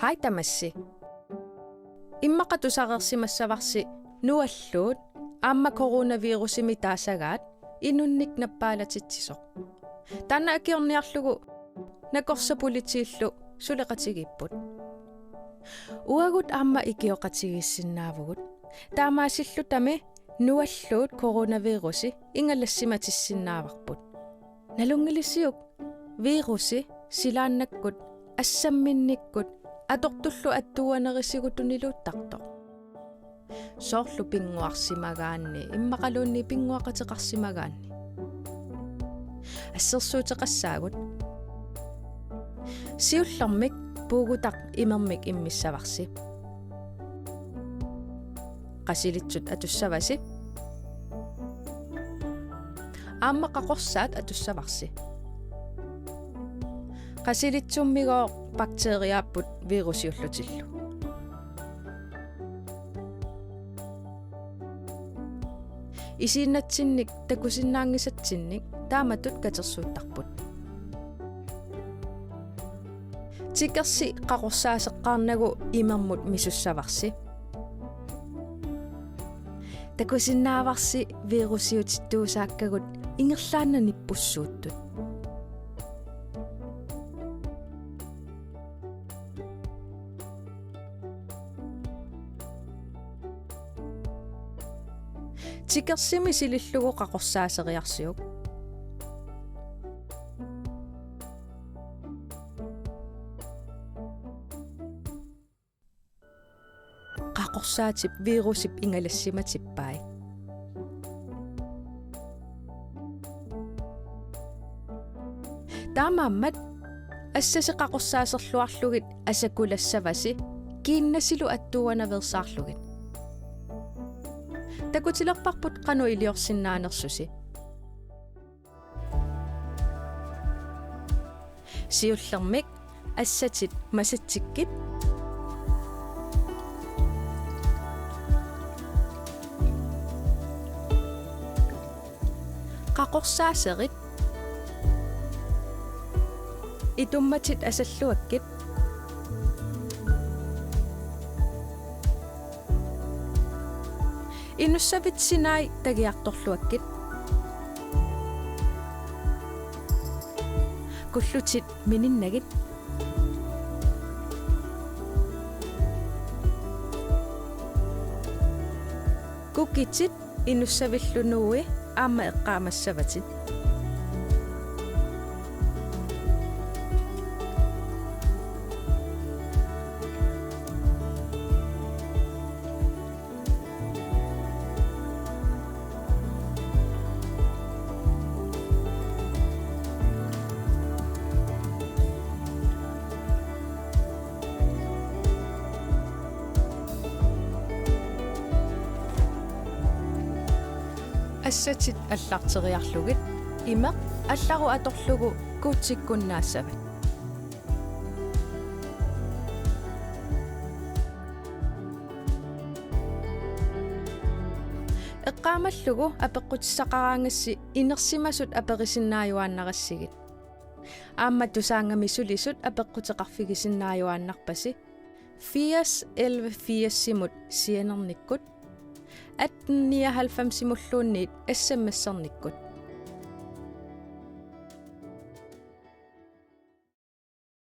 Hej tamassi. Immaqatusaqersimassavaqsi nualluut aamma coronavirusimi taasagaat inunnik nappaalatsitsisoq. Taanna akiorniarlugu nakorsapulitiillu suleqatigipput. Uagut aamma ikioqatigissinaavugut taamaasillu tami nualluut coronavirusi ingallassimatissinnaavaqput. Nalungilisiuk virusi silaannakkut assamminnikkut atortullu attuanerisigut-uniluuttartoq. Soorlu pinguarsimagaanni immaqaluunni pinguaqateqarsimagaanni. Assersuuteqassaagut siullermik puugutaq imermik immissavarsi. Qasilitsut atussavasi. Aamma qaqorsaat atussavarsi. Qasilitsummigoq bakteriaapput virusiullutillu. Isiinnatsinnik takusinnaangisatsinnik taamatut katersuuttarput. Tikersi qaqorsaaseqqaarnagu imermut misussavarsi. Takusinnaavarsi virusiutittuusaakkagut ingerlaanna nippussuuttut. Tikersimi silillugu qaqorsaaseriarsiuk. Qaqorsaatip virusip ingalassimatippai. Taamaammat assasi qaqorsaaserluarlugit asakulassavasi kiinnasilu attuanaversaarlugit. Takutilerparput qanu iliorsinnaanersusi. Siullermik assatit masattikkit qaqorsaaserit itummatit asalluakkit Inussavitsinai tagiartorluakkit. Kullutit mininnagit. Kukitit inussavillunuui aamma eqqaamassavatit. Assatit allarteriarlugit imeq allaru atorlugu kuutsikkunnaassavit. Eqqaamallugu apeqqutissaqaraangassi inersimasut apeqisinnaayuaannaqassigit. Aamma tusaangami sulisut apeqqutеқарфигисиннааюааннарпаси 80 simut sienernikkut 1899 SMS-ernikkut